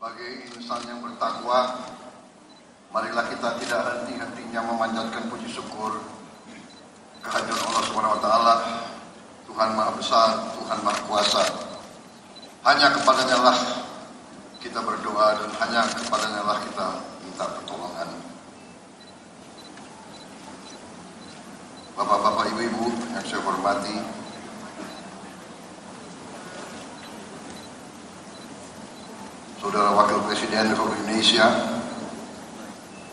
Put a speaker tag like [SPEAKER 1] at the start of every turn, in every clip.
[SPEAKER 1] Sebagai insan yang bertakwa, marilah kita tidak henti-hentinya memanjatkan puji syukur kehadiran Allah Subhanahu wa taala, Tuhan Maha Besar, Tuhan Maha Kuasa. Hanya kepadanya lah kita berdoa dan hanya kepadanya lah kita minta pertolongan. Bapak-bapak, ibu-ibu yang saya hormati, Saudara Wakil Presiden Republik Indonesia,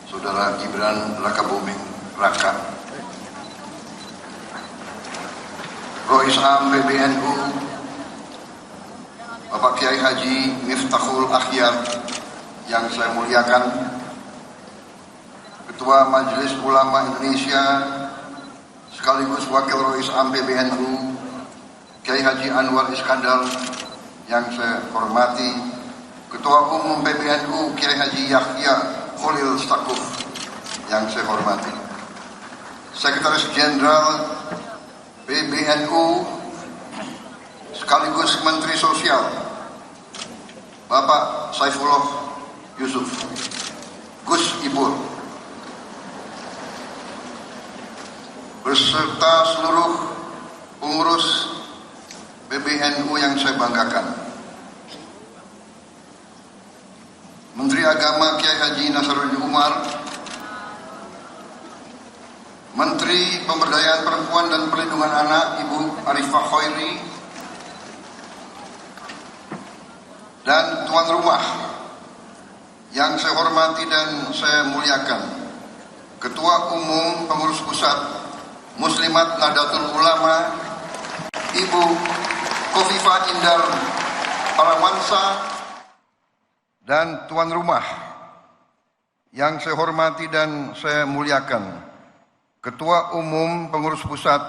[SPEAKER 1] Saudara Gibran Rakabuming Raka, Rois Am PBNU, Bapak Kiai Haji Miftahul Akhyar yang saya muliakan, Ketua Majelis Ulama Indonesia sekaligus Wakil Rois Am PBNU, Kiai Haji Anwar Iskandar yang saya hormati, Ketua Umum PBNU Kiai Haji Yahya Khalil Stakuf yang saya hormati, Sekretaris Jenderal PBNU sekaligus Menteri Sosial Bapak Saifullah Yusuf Gus Ipul, beserta seluruh pengurus PBNU yang saya banggakan, Menteri Agama Kiai Haji Nasaruddin Umar, Menteri Pemberdayaan Perempuan dan Perlindungan Anak Ibu Arifah Khairi, dan tuan rumah yang saya hormati dan saya muliakan, Ketua Umum Pengurus Pusat Muslimat Nahdlatul Ulama Ibu Khofifah Indar Parawansa, dan tuan rumah yang saya hormati dan saya muliakan, Ketua Umum Pengurus Pusat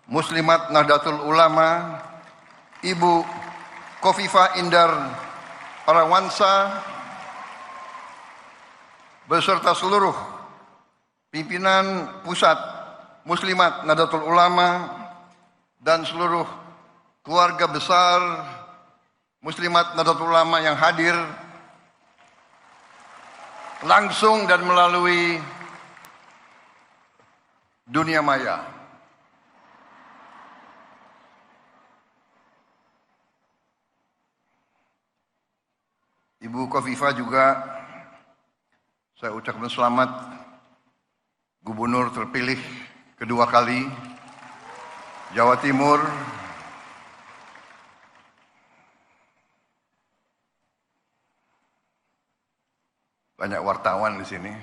[SPEAKER 1] Muslimat Nahdlatul Ulama Ibu Khofifah Indar Parawansa, beserta seluruh pimpinan Pusat Muslimat Nahdlatul Ulama dan seluruh keluarga besar Muslimat Nahdlatul Ulama yang hadir langsung dan melalui dunia maya. Ibu Khofifah juga saya ucapkan selamat Gubernur terpilih kedua kali Jawa Timur. Banyak wartawan di sini.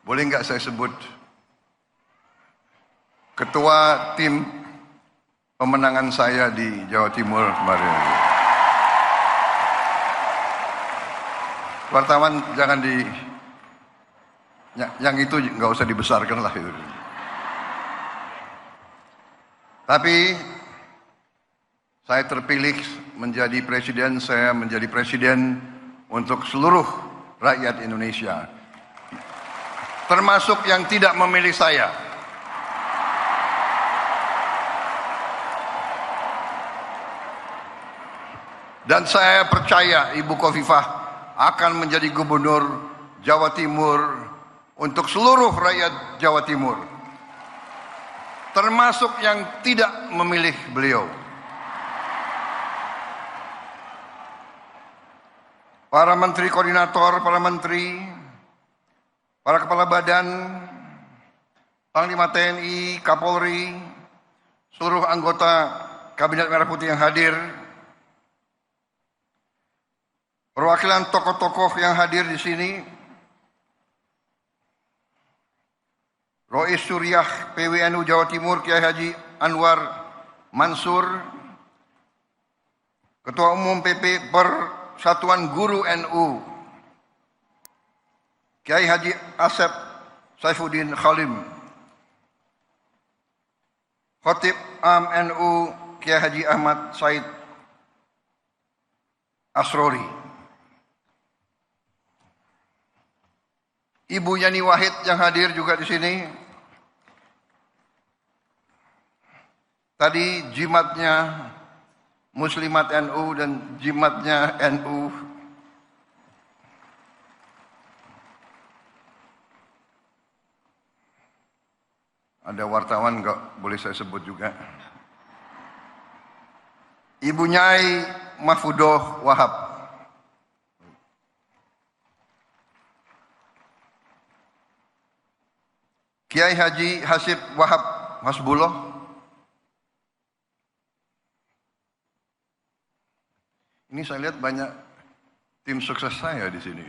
[SPEAKER 1] Boleh nggak saya sebut ketua tim pemenangan saya di Jawa Timur kemarin? Wartawan jangan yang itu nggak usah dibesarkan lah itu. Tapi saya terpilih menjadi presiden, saya menjadi presiden untuk seluruh rakyat Indonesia, termasuk yang tidak memilih saya. Dan saya percaya Ibu Khofifah akan menjadi gubernur Jawa Timur untuk seluruh rakyat Jawa Timur, termasuk yang tidak memilih beliau. Para menteri koordinator, para menteri, para kepala badan, Panglima TNI, Kapolri, seluruh anggota Kabinet Merah Putih yang hadir, perwakilan tokoh-tokoh yang hadir di sini, Rois Suriah PWNU Jawa Timur Kiai Haji Anwar Mansur, Ketua Umum PP Persatuan Guru NU Kiai Haji Asep Saifuddin Khalim, Khatib Am NU Kiai Haji Ahmad Said Asrori, Ibu Yani Wahid yang hadir juga di sini. Tadi jimatnya Muslimat NU dan jimatnya NU. Ada wartawan nggak boleh saya sebut juga. Ibu Nyai Mahfudoh Wahab. Kiai Haji Hasib Wahab Hasbullah. Ini saya lihat banyak tim sukses saya di sini.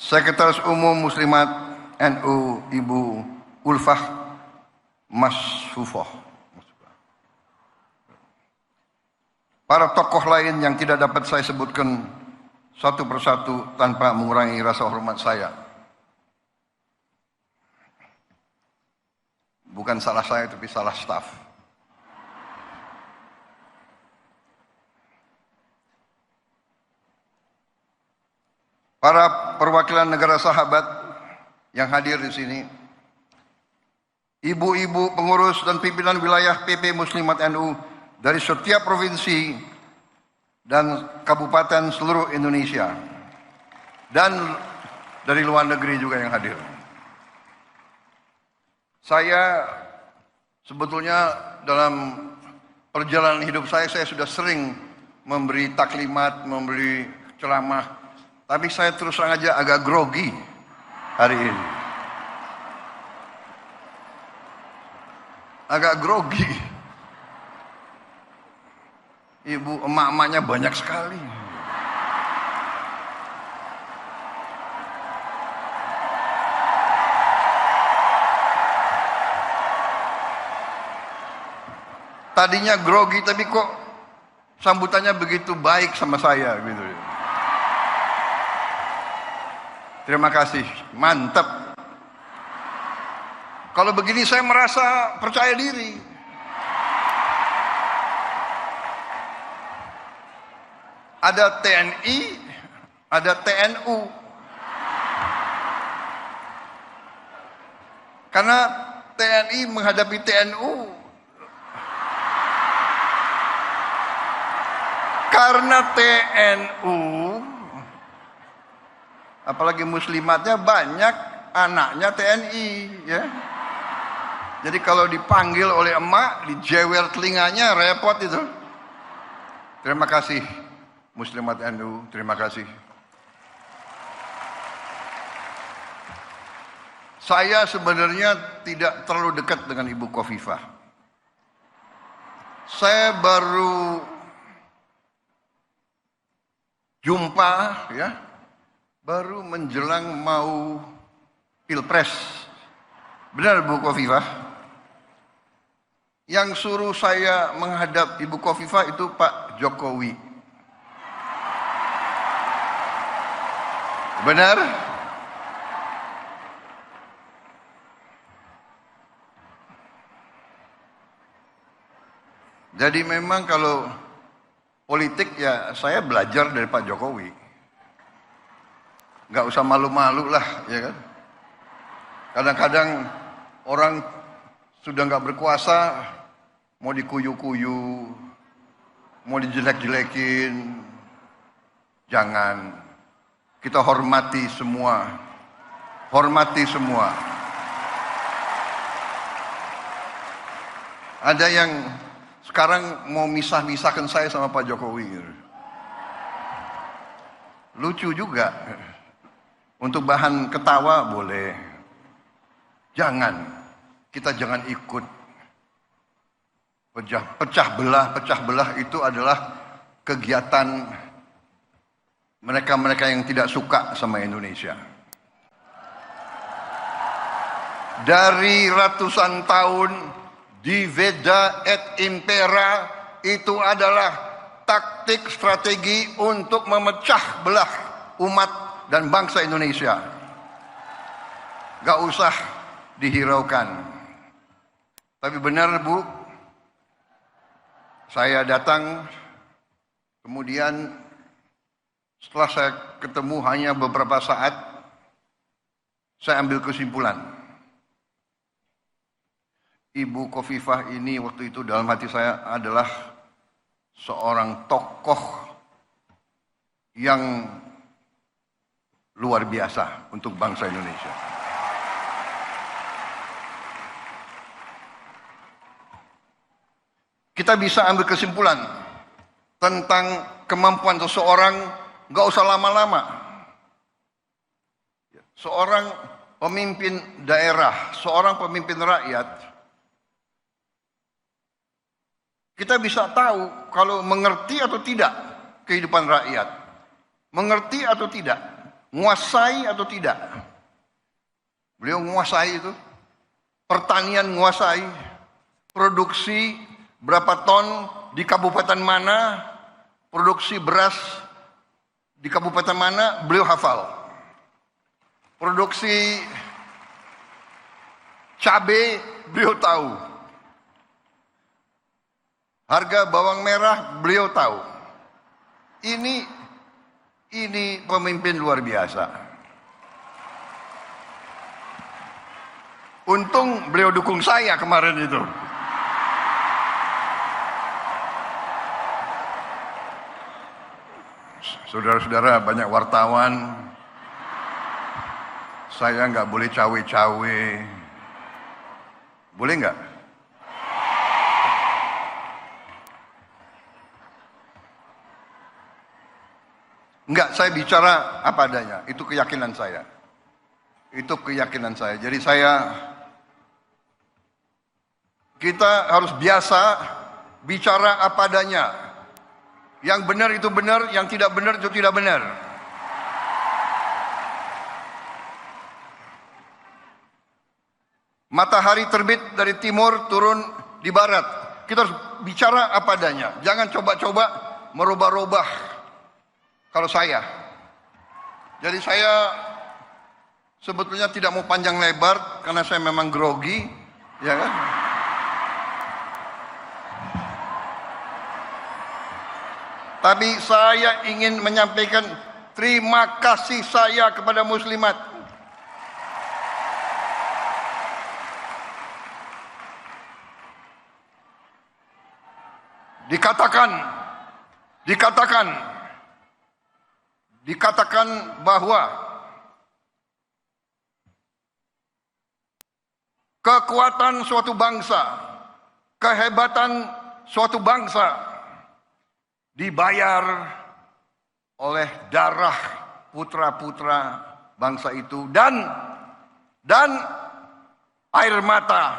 [SPEAKER 1] Sekretaris Umum Muslimat NU Ibu Ulfah Masfufoh. Para tokoh lain yang tidak dapat saya sebutkan satu persatu tanpa mengurangi rasa hormat saya. Bukan salah saya tapi salah staf. Para perwakilan negara sahabat yang hadir di sini, ibu-ibu pengurus dan pimpinan wilayah PP Muslimat NU dari setiap provinsi dan kabupaten seluruh Indonesia, dan dari luar negeri juga yang hadir. Saya sebetulnya dalam perjalanan hidup saya sudah sering memberi taklimat, memberi ceramah, tapi saya terus terang aja agak grogi hari ini. Agak grogi. Ibu emak-emaknya banyak sekali. Tadinya grogi tapi kok sambutannya begitu baik sama saya gitu. Terima kasih, mantap. Kalau begini saya merasa percaya diri. Ada TNI, ada TNU. Karena TNI menghadapi TNU. Karena TNU, apalagi muslimatnya banyak anaknya TNI, ya. Jadi kalau dipanggil oleh emak, dijewer telinganya, repot itu. Terima kasih Muslimat NU, terima kasih. Saya sebenarnya tidak terlalu dekat dengan Ibu Khofifah. Saya baru jumpa, ya, baru menjelang mau Pilpres. Benar Bu Khofifah? Yang suruh saya menghadap Ibu Khofifah itu Pak Jokowi. Benar? Jadi memang kalau politik ya saya belajar dari Pak Jokowi. Nggak usah malu-malu lah, ya kan? Kadang-kadang orang sudah nggak berkuasa, mau dikuyu-kuyu, mau dijelek-jelekin, jangan. Kita hormati semua, hormati semua. Ada yang sekarang mau misah-misahkan saya sama Pak Jokowi. Lucu juga. Untuk bahan ketawa boleh. Jangan. Kita jangan ikut. Pecah belah itu adalah kegiatan mereka-mereka yang tidak suka sama Indonesia. Dari ratusan tahun, diveda et impera itu adalah taktik strategi untuk memecah belah umat dan bangsa Indonesia. Gak usah dihiraukan. Tapi benar Bu, saya datang, kemudian Setelah saya ketemu hanya beberapa saat, saya ambil kesimpulan. Ibu Khofifah ini waktu itu dalam hati saya adalah seorang tokoh yang luar biasa untuk bangsa Indonesia. Kita bisa ambil kesimpulan tentang kemampuan seseorang, nggak usah lama-lama. Seorang pemimpin daerah, seorang pemimpin rakyat, kita bisa tahu kalau mengerti atau tidak kehidupan rakyat, mengerti atau tidak, menguasai atau tidak. Beliau menguasai itu, pertanian menguasai, produksi berapa ton di kabupaten mana, produksi beras di kabupaten mana, beliau hafal. Produksi cabai, beliau tahu. Harga bawang merah, beliau tahu. Ini pemimpin luar biasa. Untung beliau dukung saya kemarin itu. Saudara-saudara, banyak wartawan. Saya nggak boleh cawe-cawe. Boleh nggak? Enggak, saya bicara apa adanya. Itu keyakinan saya. Itu keyakinan saya. Jadi kita harus biasa bicara apa adanya. Yang benar itu benar, yang tidak benar itu tidak benar. Matahari terbit dari timur, turun di barat. Kita harus bicara apa adanya. Jangan coba-coba merubah-rubah. Kalau saya. Jadi saya sebetulnya tidak mau panjang lebar karena saya memang grogi, ya kan? Tapi saya ingin menyampaikan terima kasih saya kepada muslimat. Dikatakan bahwa kekuatan suatu bangsa, kehebatan suatu bangsa dibayar oleh darah putra-putra bangsa itu dan air mata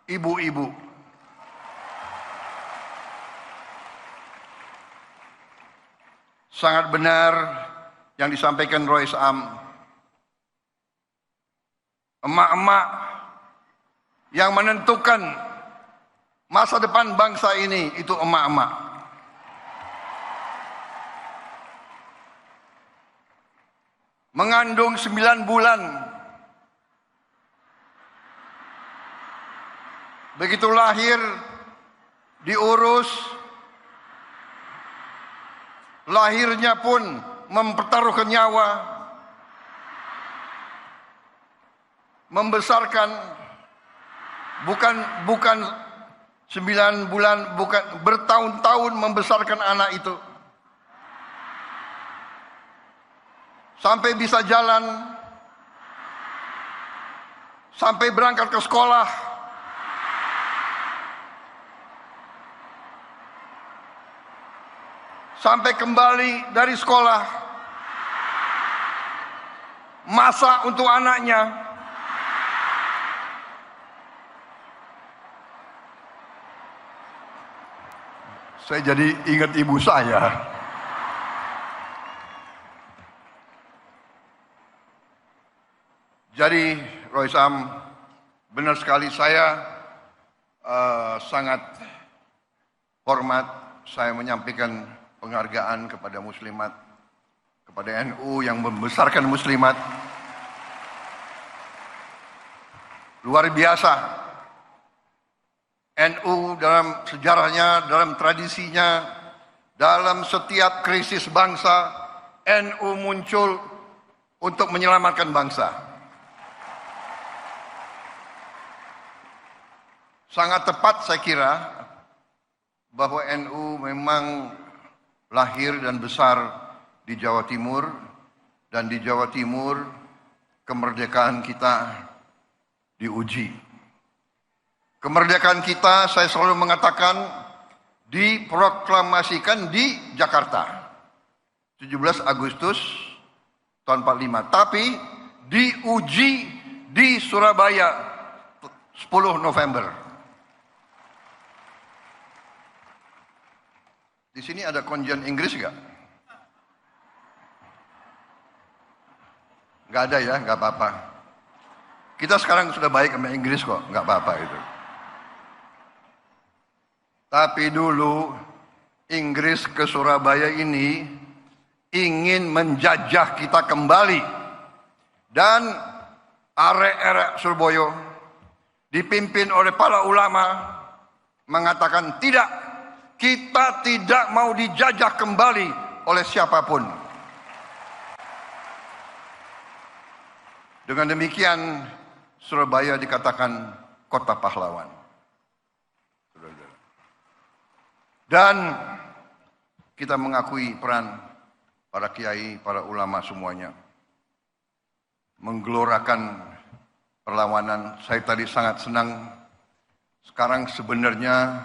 [SPEAKER 1] ibu-ibu. Sangat benar yang disampaikan Roy Sam. Emak-emak yang menentukan masa depan bangsa ini itu emak-emak. Mengandung 9 bulan. Begitu lahir, diurus, lahirnya pun mempertaruhkan nyawa, membesarkan, bukan 9 bulan, bukan bertahun-tahun membesarkan anak itu. Sampai bisa jalan, sampai berangkat ke sekolah, sampai kembali dari sekolah, masak untuk anaknya, saya jadi ingat ibu saya. Jadi Roy Sam, benar sekali saya sangat hormat, saya menyampaikan penghargaan kepada muslimat, kepada NU yang membesarkan muslimat. Luar biasa. NU dalam sejarahnya, dalam tradisinya, dalam setiap krisis bangsa, NU muncul untuk menyelamatkan bangsa. Sangat tepat saya kira bahwa NU memang lahir dan besar di Jawa Timur, dan di Jawa Timur kemerdekaan kita diuji. Kemerdekaan kita, saya selalu mengatakan, diproklamasikan di Jakarta 17 Agustus tahun 45, tapi diuji di Surabaya 10 November. Di sini ada konjen Inggris nggak? Nggak ada ya, nggak apa-apa. Kita sekarang sudah baik sama Inggris kok, nggak apa-apa itu. Tapi dulu Inggris ke Surabaya ini ingin menjajah kita kembali. Dan arek-arek Surabaya dipimpin oleh para ulama mengatakan tidak, kita tidak mau dijajah kembali oleh siapapun. Dengan demikian Surabaya dikatakan kota pahlawan. Dan kita mengakui peran para kiai, para ulama semuanya menggelorakan perlawanan. Saya tadi sangat senang. Sekarang sebenarnya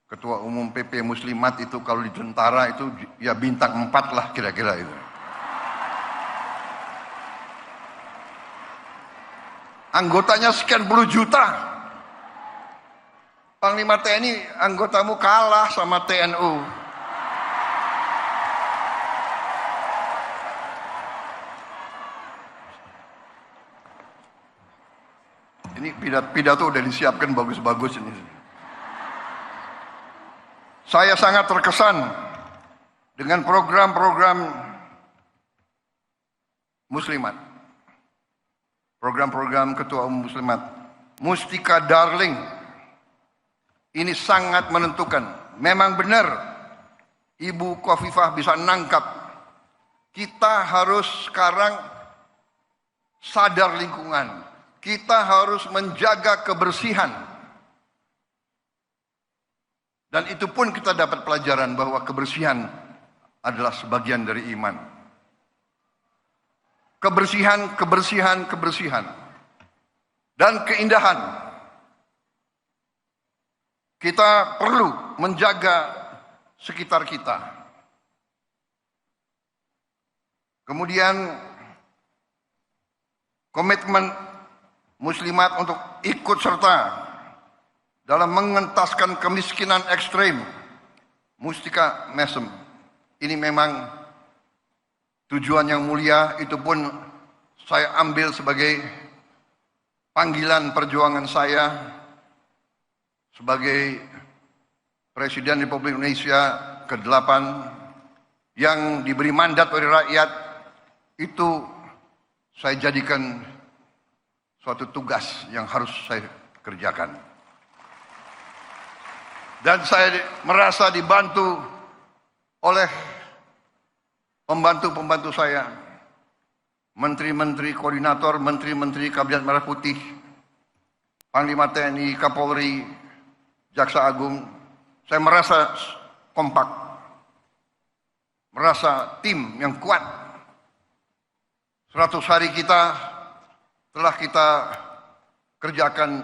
[SPEAKER 1] Ketua Umum PP Muslimat itu kalau di tentara itu ya bintang 4 lah kira-kira itu. Anggotanya sekian puluh juta. Panglima TNI anggotamu kalah sama TNU. Ini pidato udah disiapkan bagus-bagus ini. Saya sangat terkesan dengan program-program Muslimat. Program-program Ketua Umum Muslimat. Mustika Darling. Ini sangat menentukan. Memang benar Ibu Khofifah bisa nangkap. Kita harus sekarang sadar lingkungan. Kita harus menjaga kebersihan. Dan itu pun kita dapat pelajaran bahwa kebersihan adalah sebagian dari iman. Kebersihan, kebersihan, kebersihan. Dan keindahan. Kita perlu menjaga sekitar kita. Kemudian komitmen Muslimat untuk ikut serta dalam mengentaskan kemiskinan ekstrem. Mustika Mesem. Ini memang tujuan yang mulia, itu pun saya ambil sebagai panggilan perjuangan saya sebagai Presiden Republik Indonesia ke-8 yang diberi mandat oleh rakyat. Itu saya jadikan suatu tugas yang harus saya kerjakan. Dan saya merasa dibantu oleh pembantu-pembantu saya, menteri-menteri koordinator, menteri-menteri Kabinet Merah Putih, Panglima TNI, Kapolri, Jaksa Agung. Saya merasa kompak, merasa tim yang kuat. 100 hari kita telah kita kerjakan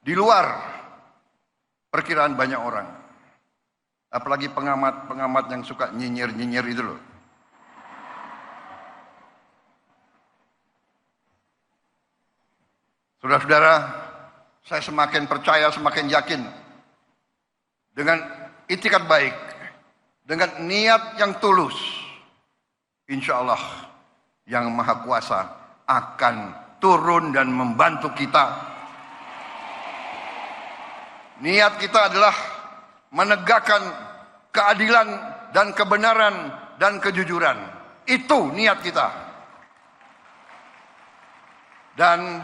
[SPEAKER 1] di luar perkiraan banyak orang. Apalagi pengamat-pengamat yang suka nyinyir-nyinyir itu loh. Saudara-saudara, saya semakin percaya, semakin yakin dengan itikat baik, dengan niat yang tulus, insya Allah Yang Maha Kuasa akan turun dan membantu kita. Niat kita adalah menegakkan keadilan dan kebenaran dan kejujuran. Itu niat kita. Dan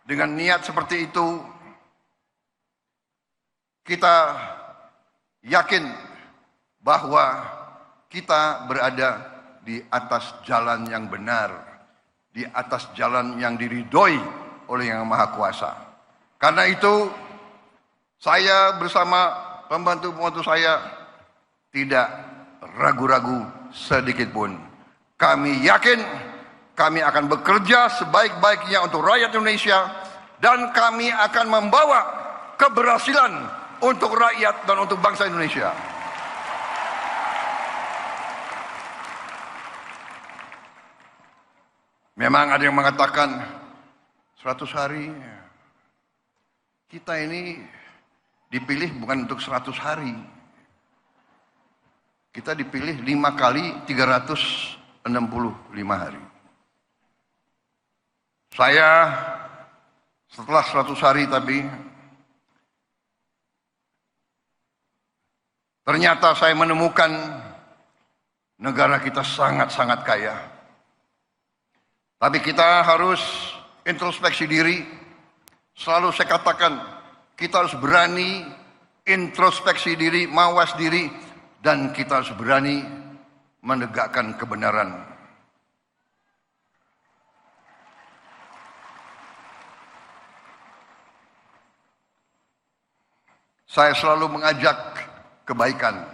[SPEAKER 1] dengan niat seperti itu, kita yakin bahwa kita berada di atas jalan yang benar, di atas jalan yang diridhoi oleh Yang Maha Kuasa. Karena itu saya bersama pembantu-pembantu saya tidak ragu-ragu sedikit pun. Kami yakin kami akan bekerja sebaik-baiknya untuk rakyat Indonesia dan kami akan membawa keberhasilan untuk rakyat dan untuk bangsa Indonesia. Memang ada yang mengatakan 100 hari. Kita ini dipilih bukan untuk 100 hari. Kita dipilih 5 kali 365 hari. Saya setelah 100 hari tapi ternyata saya menemukan negara kita sangat-sangat kaya. Tapi kita harus introspeksi diri. Selalu saya katakan, kita harus berani introspeksi diri, mawas diri, dan kita harus berani menegakkan kebenaran. Saya selalu mengajak kebaikan.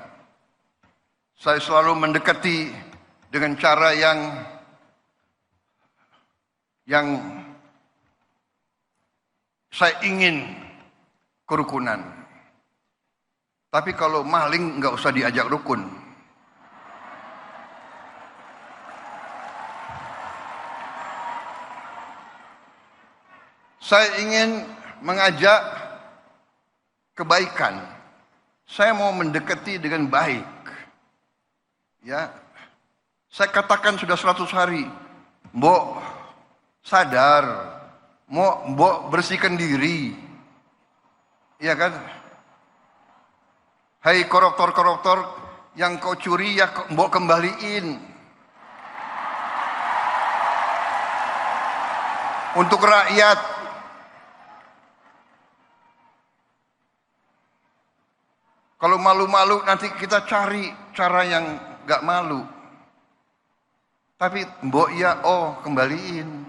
[SPEAKER 1] Saya selalu mendekati dengan cara yang saya ingin kerukunan. Tapi kalau maling nggak usah diajak rukun. Saya ingin mengajak kebaikan. Saya mau mendekati dengan baik. Ya, saya katakan sudah 100 hari. Mbok sadar, mbok bersihkan diri. Iya kan? Hai koruptor-koruptor yang kau curi ya mbok kembaliin. Untuk rakyat. Kalau malu-malu nanti kita cari cara yang gak malu. Tapi mbok ya kembaliin.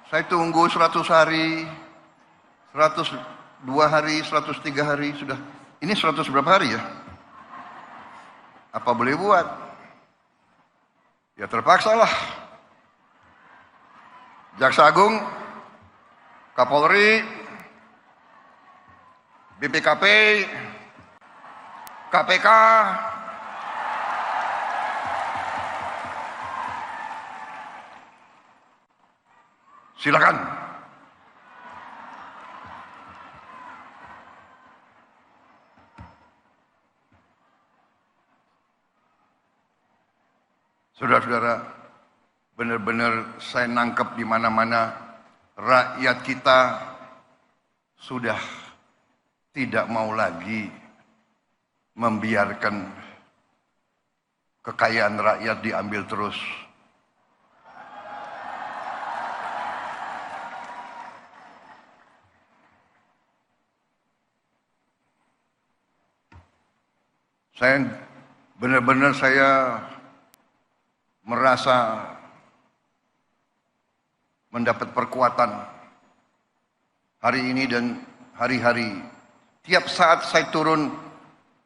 [SPEAKER 1] Saya tunggu 100 hari, 102 hari, 103 hari sudah. Ini 100 berapa hari ya? Apa boleh buat? Ya terpaksa lah. Jaksa Agung, Kapolri, BPKP, KPK, silakan. Saudara-saudara, benar-benar saya nangkep di mana-mana rakyat kita sudah tidak mau lagi membiarkan kekayaan rakyat diambil terus. Saya benar-benar merasa mendapat perkuatan hari ini dan hari-hari. Tiap saat saya turun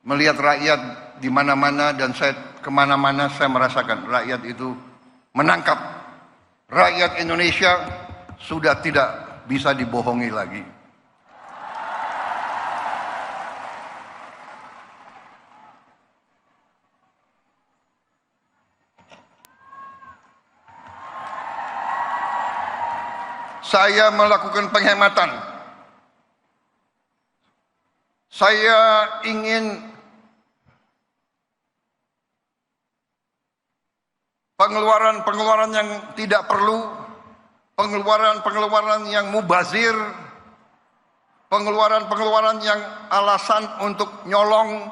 [SPEAKER 1] melihat rakyat di mana-mana dan saya kemana-mana saya merasakan rakyat itu menangkap. Rakyat Indonesia sudah tidak bisa dibohongi lagi. Saya melakukan penghematan. Saya ingin pengeluaran-pengeluaran yang tidak perlu, pengeluaran-pengeluaran yang mubazir, pengeluaran-pengeluaran yang alasan untuk nyolong,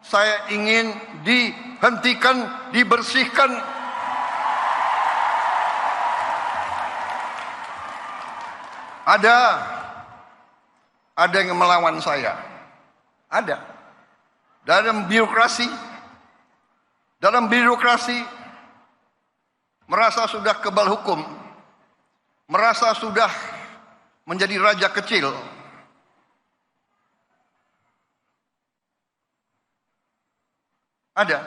[SPEAKER 1] saya ingin dihentikan, dibersihkan. Ada yang melawan saya. Ada. Dalam birokrasi, dalam birokrasi merasa sudah kebal hukum, merasa sudah menjadi raja kecil. Ada.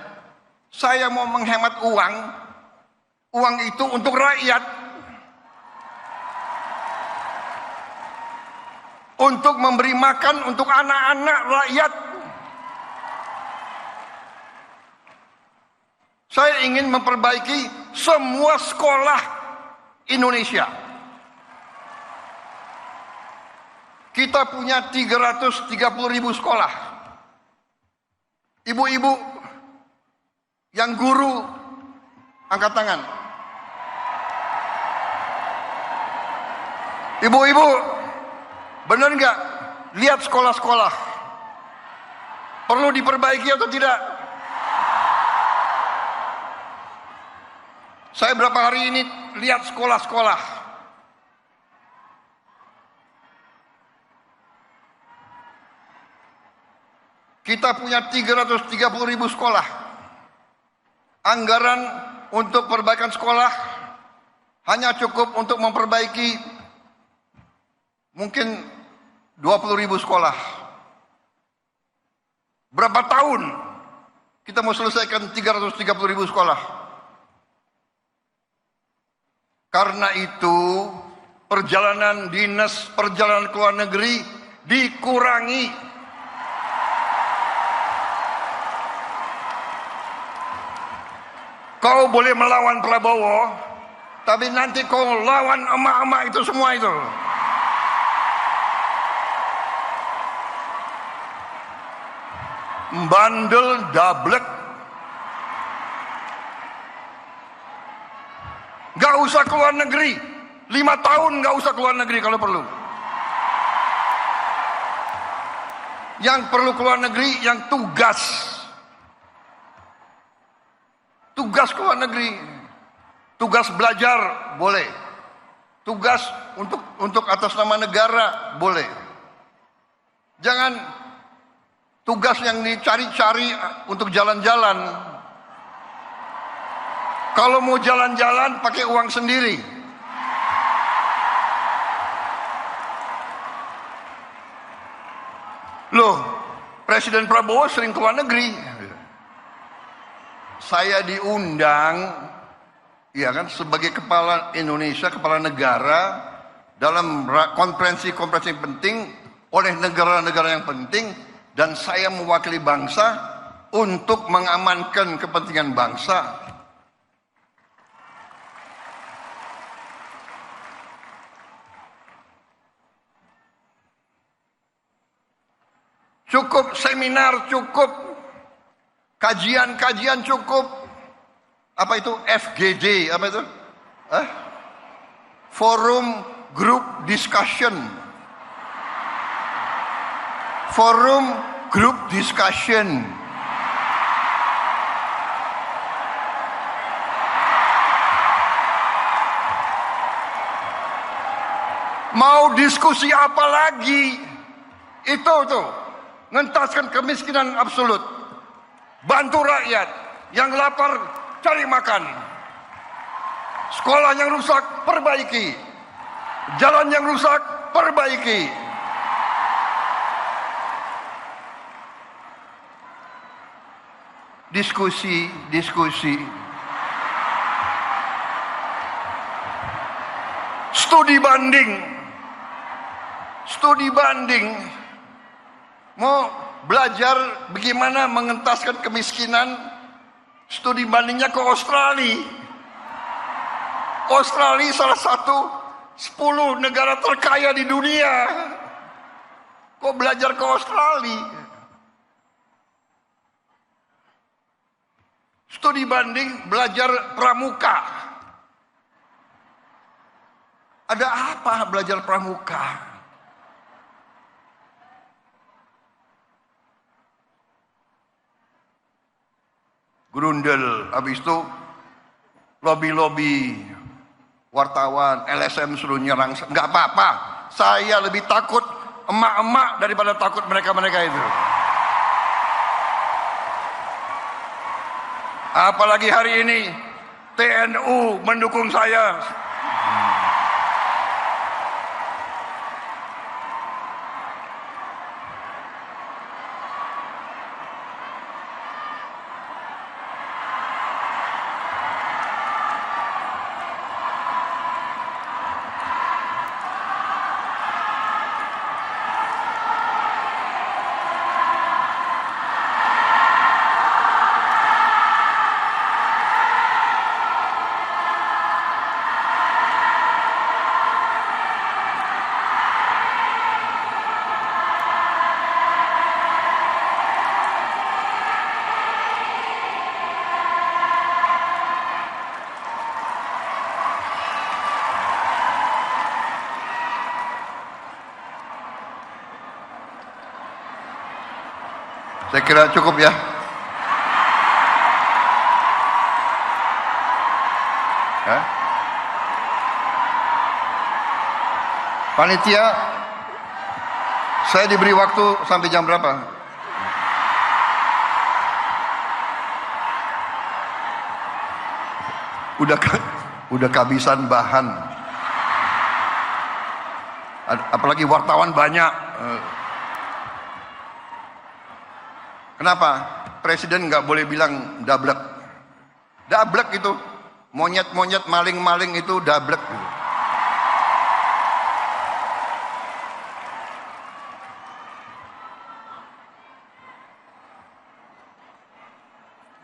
[SPEAKER 1] Saya mau menghemat uang, uang itu untuk rakyat, untuk memberi makan untuk anak-anak rakyat. Saya ingin memperbaiki semua sekolah Indonesia. Kita punya 330.000 sekolah. Ibu-ibu yang guru, angkat tangan. Ibu-ibu, benar nggak? Lihat sekolah-sekolah. Perlu diperbaiki atau tidak? Saya berapa hari ini lihat sekolah-sekolah. Kita punya 330.000 sekolah. Anggaran untuk perbaikan sekolah hanya cukup untuk memperbaiki mungkin 20.000 sekolah. Berapa tahun kita mau selesaikan 330.000 sekolah? Karena itu perjalanan dinas, perjalanan ke luar negeri dikurangi. Kau boleh melawan Prabowo, tapi nanti kau lawan emak-emak itu semua itu. Bandel dablek. Gak usah keluar negeri, 5 tahun gak usah keluar negeri kalau perlu. Yang perlu keluar negeri, yang tugas keluar negeri, tugas belajar boleh, tugas untuk atas nama negara boleh. Jangan tugas yang dicari-cari untuk jalan-jalan. Kalau mau jalan-jalan pakai uang sendiri. Loh, Presiden Prabowo sering keluar negeri. Saya diundang, ya kan, sebagai kepala Indonesia, kepala negara dalam konferensi-konferensi penting oleh negara-negara yang penting, dan saya mewakili bangsa untuk mengamankan kepentingan bangsa. Cukup seminar, cukup kajian-kajian, cukup apa itu FGD, apa itu? Forum Group Discussion. Forum Group Discussion. Mau diskusi apa lagi? Itu tuh, ngentaskan kemiskinan absolut. Bantu rakyat yang lapar cari makan. Sekolah yang rusak perbaiki. Jalan yang rusak perbaiki. Diskusi. Studi banding. Mau belajar bagaimana mengentaskan kemiskinan, studi bandingnya ke Australia. Australia salah satu 10 negara terkaya di dunia. Kok belajar ke Australia? Studi banding, belajar pramuka. Ada apa belajar pramuka? Grundel, habis itu lobby wartawan, LSM suruh nyerang. Nggak apa-apa, saya lebih takut emak-emak daripada takut mereka-mereka itu. Apalagi hari ini TNU mendukung saya. Saya kira cukup ya. Panitia, saya diberi waktu sampai jam berapa? Udah kehabisan bahan. Apalagi wartawan banyak. Kenapa? Presiden nggak boleh bilang dablek. Dablek itu, monyet-monyet, maling-maling itu dablek.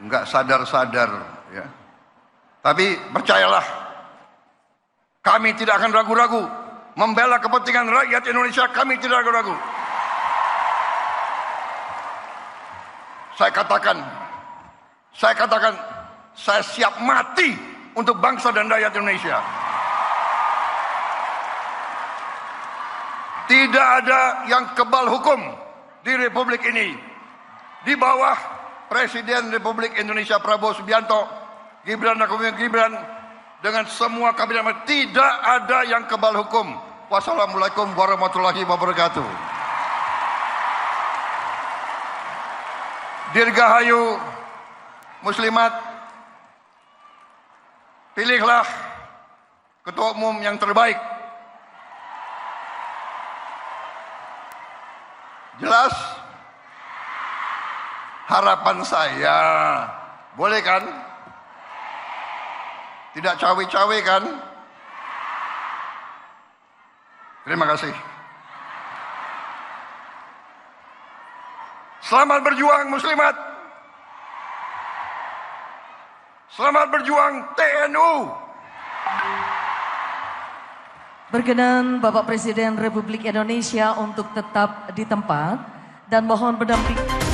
[SPEAKER 1] Nggak sadar-sadar, ya. Tapi percayalah, kami tidak akan ragu-ragu membela kepentingan rakyat Indonesia. Kami tidak ragu-ragu. Saya katakan, saya siap mati untuk bangsa dan rakyat Indonesia. Tidak ada yang kebal hukum di Republik ini. Di bawah Presiden Republik Indonesia Prabowo Subianto, Gibran Rakabuming Gibran, dengan semua kabinet, tidak ada yang kebal hukum. Wassalamualaikum warahmatullahi wabarakatuh. Dirgahayu Muslimat, pilihlah ketua umum yang terbaik. Jelas? Harapan saya, boleh kan? Tidak cawe-cawe kan? Terima kasih. Selamat berjuang Muslimat. Selamat berjuang TNU.
[SPEAKER 2] Berkenan Bapak Presiden Republik Indonesia untuk tetap di tempat dan mohon pendamping.